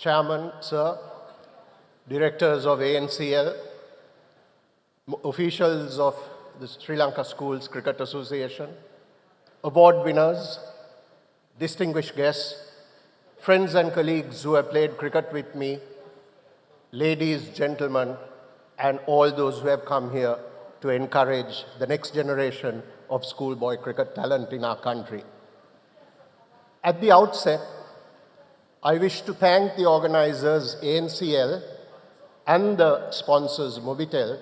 Chairman, sir, directors of ANCL, officials of the Sri Lanka Schools Cricket Association, award winners, distinguished guests, friends and colleagues who have played cricket with me, ladies, gentlemen, and all those who have come here to encourage the next generation of schoolboy cricket talent in our country. At the outset, I wish to thank the organizers ANCL and the sponsors Mobitel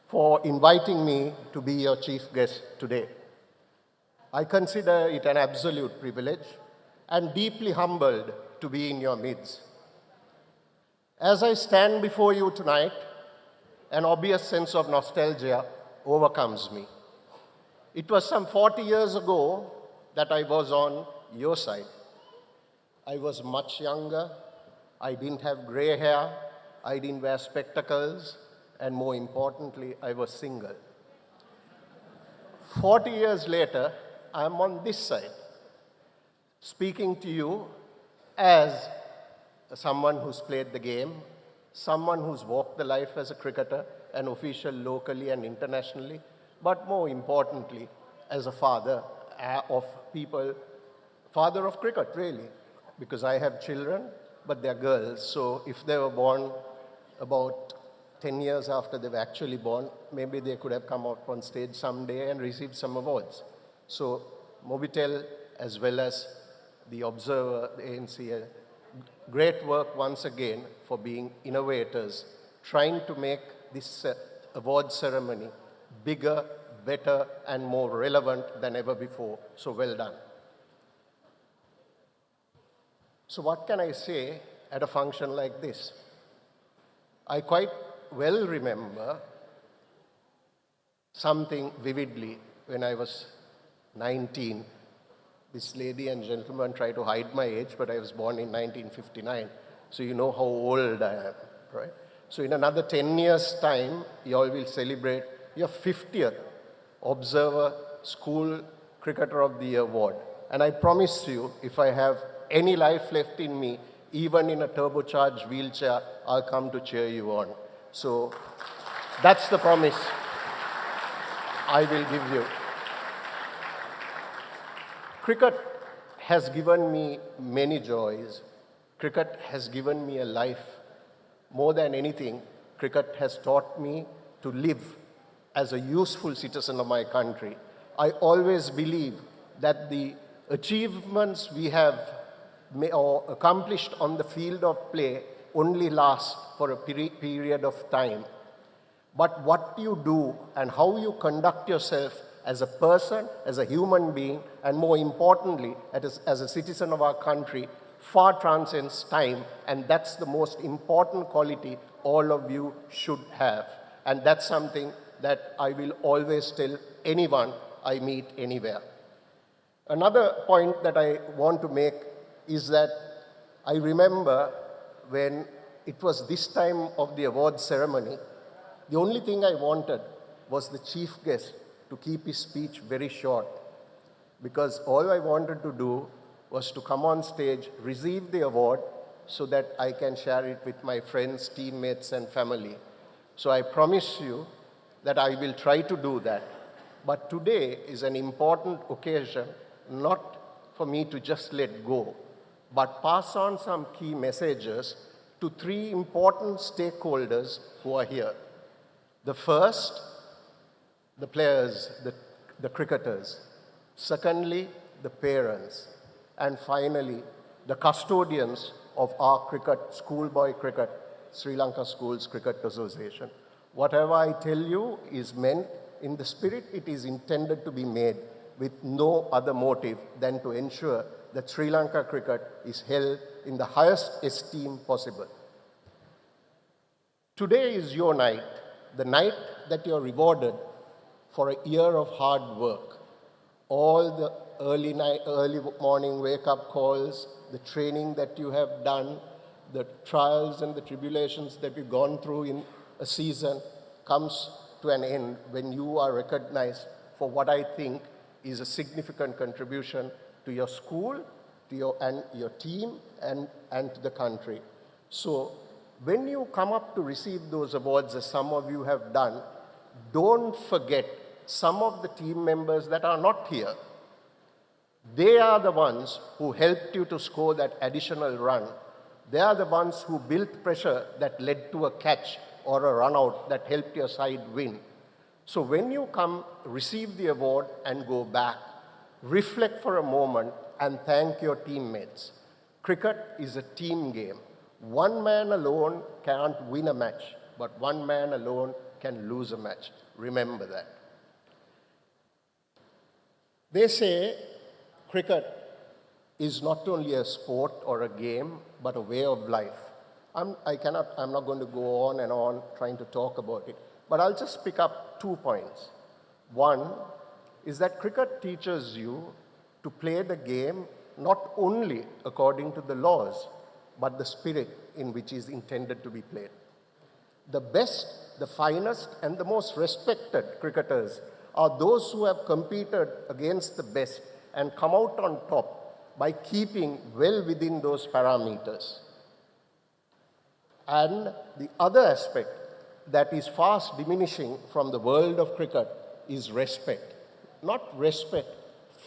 for inviting me to be your chief guest today. I consider it an absolute privilege and deeply humbled to be in your midst. As I stand before you tonight, an obvious sense of nostalgia overcomes me. It was some 40 years ago that I was on your side. I was much younger, I didn't have gray hair, I didn't wear spectacles, and more importantly, I was single. 40 years later, I'm on this side, speaking to you as someone who's played the game, someone who's walked the life as a cricketer, an official locally and internationally, but more importantly, as a father of people, father of cricket, really, because I have children, but they're girls, so if they were born about 10 years after they were actually born, maybe they could have come out on stage someday and received some awards. So Mobitel, as well as the Observer, the ANCL, great work once again for being innovators, trying to make this award ceremony bigger, better, and more relevant than ever before. So well done. So what can I say at a function like this? I quite well remember something vividly when I was 19. This lady and gentleman try to hide my age, but I was born in 1959. So you know how old I am, right? So in another 10 years' time, you all will celebrate your 50th Observer School Cricketer of the Year award. And I promise you, if I have any life left in me, even in a turbocharged wheelchair, I'll come to cheer you on. So that's the promise I will give you. Cricket has given me many joys. Cricket has given me a life. More than anything, cricket has taught me to live as a useful citizen of my country. I always believe that the achievements we have accomplished on the field of play only last for a period of time. But what you do and how you conduct yourself as a person, as a human being, and more importantly, as a citizen of our country, far transcends time, and that's the most important quality all of you should have. And that's something that I will always tell anyone I meet anywhere. Another point that I want to make is that I remember when it was this time of the award ceremony, the only thing I wanted was the chief guest to keep his speech very short, because all I wanted to do was to come on stage, receive the award, so that I can share it with my friends, teammates, and family. So I promise you that I will try to do that. But today is an important occasion, not for me to just let go, but pass on some key messages to three important stakeholders who are here. The first, the players, the cricketers. Secondly, the parents. And finally, the custodians of our cricket, schoolboy cricket, Sri Lanka Schools Cricket Association. Whatever I tell you is meant in the spirit it is intended to be made, with no other motive than to ensure that Sri Lanka cricket is held in the highest esteem possible. Today is your night, the night that you're rewarded for a year of hard work. All the early morning wake-up calls, the training that you have done, the trials and the tribulations that you've gone through in a season comes to an end when you are recognized for what I think is a significant contribution to your school, to your team, and to the country. So when you come up to receive those awards, as some of you have done, don't forget some of the team members that are not here. They are the ones who helped you to score that additional run. They are the ones who built pressure that led to a catch or a run out that helped your side win. So when you come, receive the award and go back, reflect for a moment and thank your teammates. Cricket is a team game. One man alone can't win a match, but one man alone can lose a match. Remember that. They say cricket is not only a sport or a game, but a way of life. I'm not going to go on and on trying to talk about it, but I'll just pick up 2 points. One is that cricket teaches you to play the game not only according to the laws, but the spirit in which is intended to be played. The best, the finest, and the most respected cricketers are those who have competed against the best and come out on top by keeping well within those parameters. And the other aspect that is fast diminishing from the world of cricket is respect. Not respect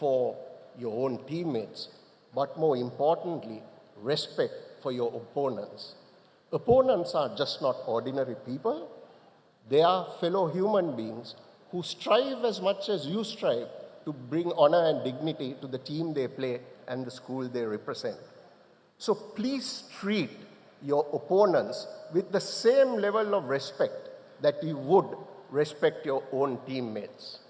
for your own teammates, but more importantly, respect for your opponents. Opponents are just not ordinary people. They are fellow human beings who strive as much as you strive to bring honor and dignity to the team they play and the school they represent. So please treat your opponents with the same level of respect that you would respect your own teammates.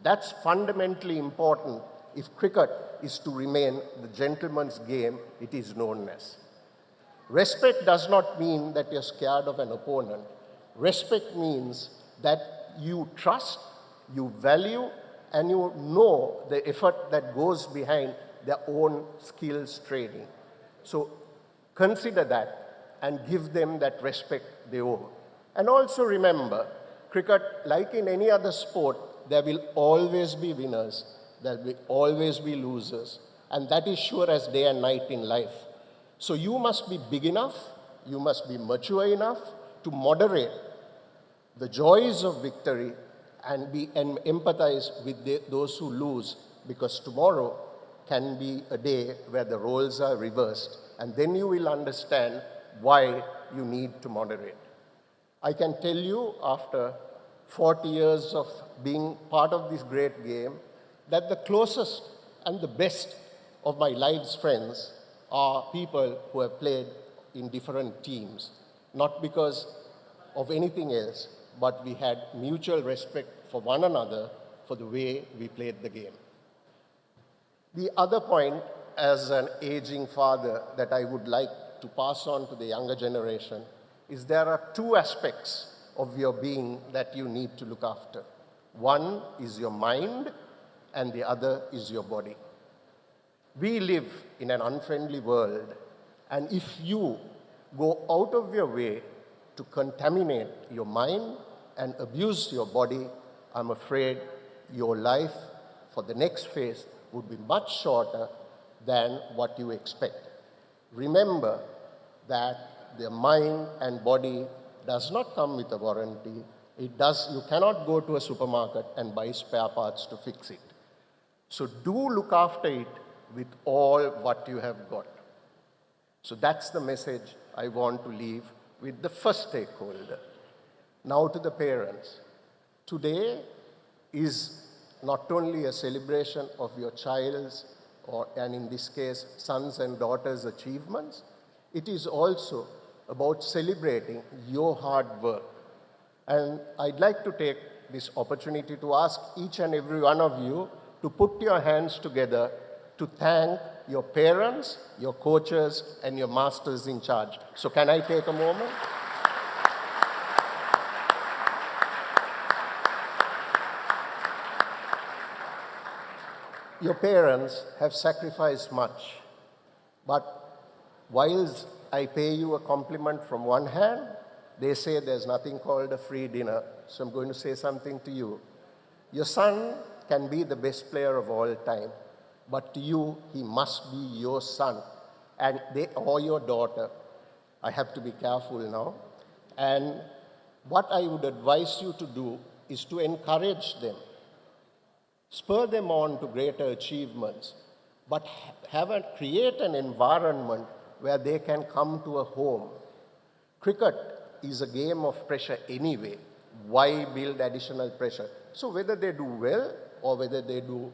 That's fundamentally important if cricket is to remain the gentleman's game it is known as. Respect does not mean that you're scared of an opponent. Respect means that you trust, you value, and you know the effort that goes behind their own skills training. So consider that and give them that respect they owe. And also remember, cricket, like in any other sport, there will always be winners, there will always be losers, and that is sure as day and night in life. So you must be big enough, you must be mature enough to moderate the joys of victory and empathize with those who lose, because tomorrow can be a day where the roles are reversed, and then you will understand why you need to moderate. I can tell you, after 40 years of being part of this great game, that the closest and the best of my life's friends are people who have played in different teams, not because of anything else, but we had mutual respect for one another for the way we played the game. The other point, as an aging father, that I would like to pass on to the younger generation is there are 2 aspects of your being that you need to look after. One is your mind, and the other is your body. We live in an unfriendly world, and if you go out of your way to contaminate your mind and abuse your body, I'm afraid your life for the next phase would be much shorter than what you expect. Remember that the mind and body does not come with a warranty. You cannot go to a supermarket and buy spare parts to fix it. So do look after it with all what you have got. So that's the message I want to leave with the first stakeholder. Now to the parents. Today is not only a celebration of your child's, and in this case, sons and daughters' achievements, it is also about celebrating your hard work. And I'd like to take this opportunity to ask each and every one of you to put your hands together to thank your parents, your coaches, and your masters in charge. So can I take a moment? Your parents have sacrificed much, but whilst I pay you a compliment from one hand, they say there's nothing called a free dinner, so I'm going to say something to you. Your son can be the best player of all time, but to you, he must be your son or your daughter. I have to be careful now. And what I would advise you to do is to encourage them, spur them on to greater achievements, but create an environment where they can come to a home. Cricket is a game of pressure anyway. Why build additional pressure? So whether they do well or whether they do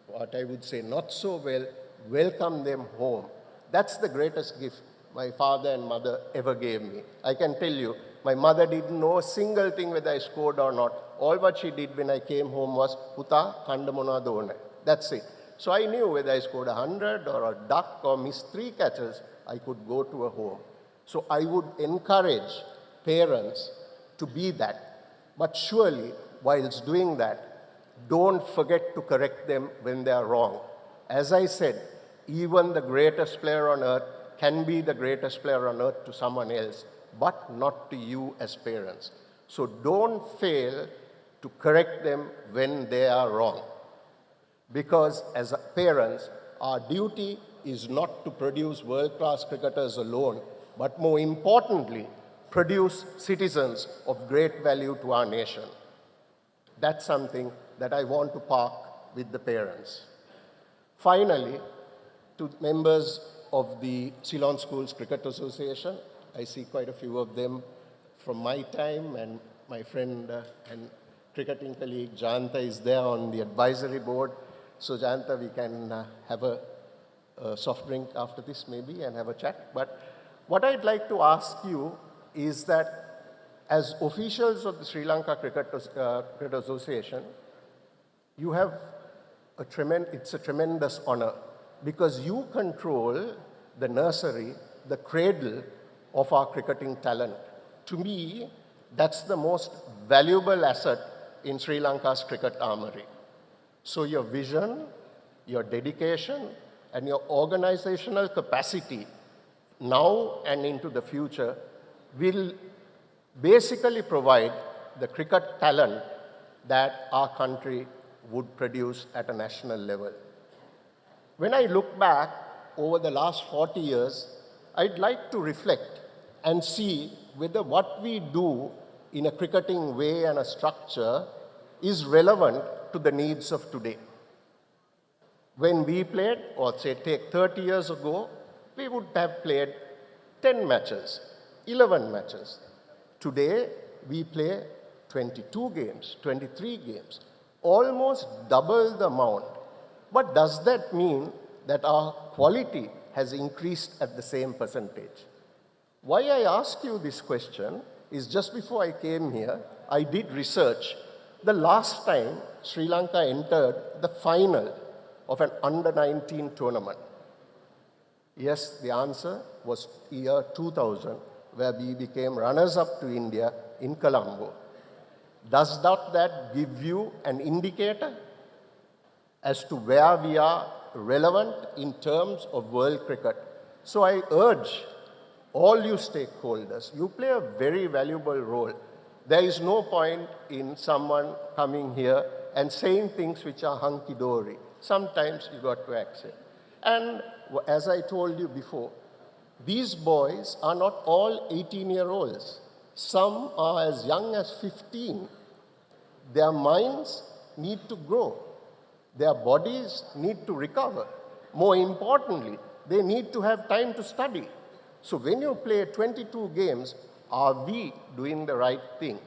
what I would say not so well, welcome them home. That's the greatest gift my father and mother ever gave me. I can tell you, my mother didn't know a single thing whether I scored or not. All what she did when I came home was, Puta, kanda monada ona. That's it. So I knew whether I scored 100 or a duck or missed 3 catches, I could go to a home. So I would encourage parents to be that. But surely, whilst doing that, don't forget to correct them when they are wrong. As I said, even the greatest player on earth can be the greatest player on earth to someone else, but not to you as parents. So don't fail to correct them when they are wrong. Because as parents, our duty is not to produce world-class cricketers alone, but more importantly, produce citizens of great value to our nation. That's something that I want to park with the parents. Finally, to members of the Ceylon Schools Cricket Association, I see quite a few of them from my time, and my friend and cricketing colleague Jayanta is there on the advisory board. So Jayanta, we can have a soft drink after this maybe and have a chat. But what I'd like to ask you is that as officials of the Sri Lanka Cricket Association, you have it's a tremendous honor because you control the nursery, the cradle of our cricketing talent. To me, that's the most valuable asset in Sri Lanka's cricket armory. So your vision, your dedication, and your organizational capacity now and into the future will basically provide the cricket talent that our country would produce at a national level. When I look back over the last 40 years, I'd like to reflect and see whether what we do in a cricketing way and a structure is relevant to the needs of today. When we played, or say take 30 years ago, we would have played 10 matches, 11 matches. Today, we play 22 games, 23 games, almost double the amount. But does that mean that our quality has increased at the same percentage? Why I ask you this question is just before I came here, I did research. The last time Sri Lanka entered the final of an under-19 tournament. Yes, the answer was year 2000, where we became runners-up to India in Colombo. Does not that give you an indicator as to where we are relevant in terms of world cricket? So I urge all you stakeholders, you play a very valuable role. There is no point in someone coming here and saying things which are hunky-dory. Sometimes you got to accept. And as I told you before, these boys are not all 18-year-olds. Some are as young as 15. Their minds need to grow. Their bodies need to recover. More importantly, they need to have time to study. So when you play 22 games, are we doing the right thing?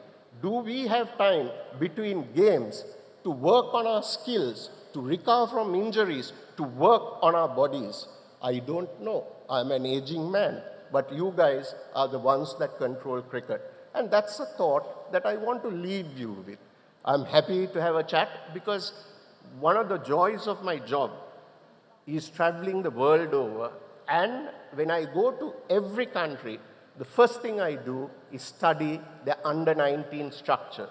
Do we have time between games to work on our skills, to recover from injuries, to work on our bodies? I don't know. I'm an aging man, but you guys are the ones that control cricket. And that's a thought that I want to leave you with. I'm happy to have a chat because one of the joys of my job is traveling the world over. And when I go to every country, the first thing I do is study the under-19 structure.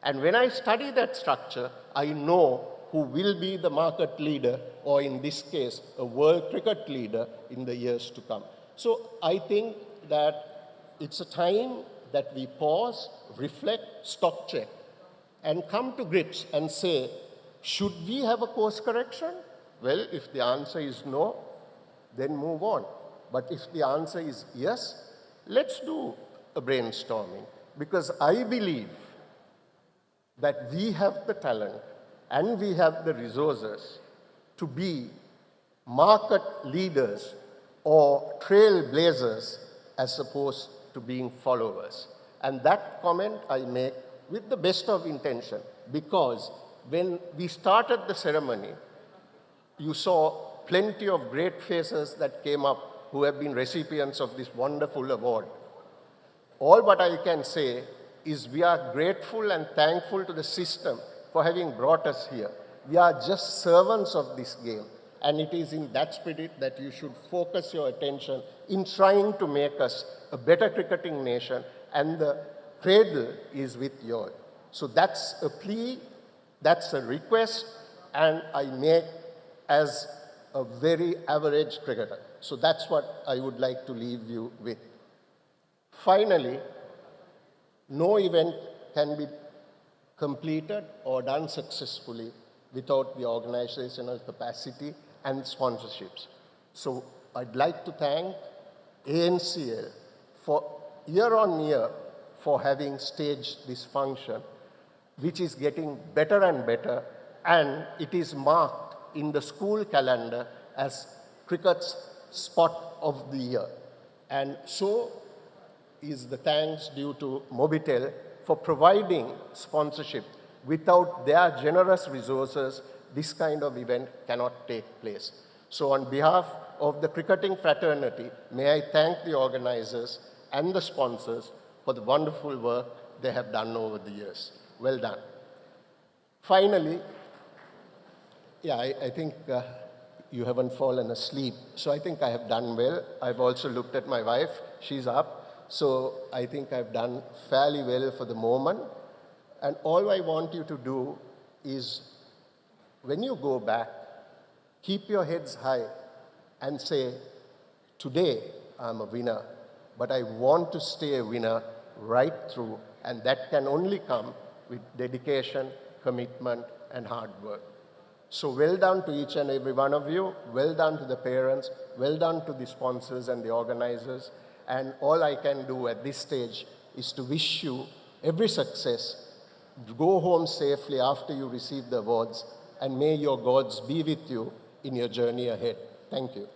And when I study that structure, I know who will be the market leader, or in this case, a world cricket leader in the years to come. So I think that it's a time that we pause, reflect, stock check, and come to grips and say, should we have a course correction? Well, if the answer is no, then move on. But if the answer is yes, let's do a brainstorming, because I believe that we have the talent and we have the resources to be market leaders or trailblazers as opposed to being followers. And that comment I make with the best of intention, because when we started the ceremony, you saw plenty of great faces that came up who have been recipients of this wonderful award. All what I can say is we are grateful and thankful to the system for having brought us here. We are just servants of this game, and it is in that spirit that you should focus your attention in trying to make us a better cricketing nation, and the cradle is with you all. So that's a plea, that's a request, and I make as a very average cricketer. So that's what I would like to leave you with. Finally, no event can be completed or done successfully without the organizational capacity and sponsorships. So I'd like to thank ANCL for year on year for having staged this function, which is getting better and better, and it is marked in the school calendar as cricket's spot of the year. And so is the thanks due to Mobitel for providing sponsorship. Without their generous resources, this kind of event cannot take place. So on behalf of the cricketing fraternity, may I thank the organizers and the sponsors for the wonderful work they have done over the years. Well done. Finally, I think you haven't fallen asleep. So I think I have done well. I've also looked at my wife. She's up. So I think I've done fairly well for the moment. And all I want you to do is, when you go back, keep your heads high and say, today I'm a winner, but I want to stay a winner right through, and that can only come with dedication, commitment, and hard work. So well done to each and every one of you, well done to the parents, well done to the sponsors and the organizers, and all I can do at this stage is to wish you every success. Go home safely after you receive the awards, and may your gods be with you in your journey ahead. Thank you.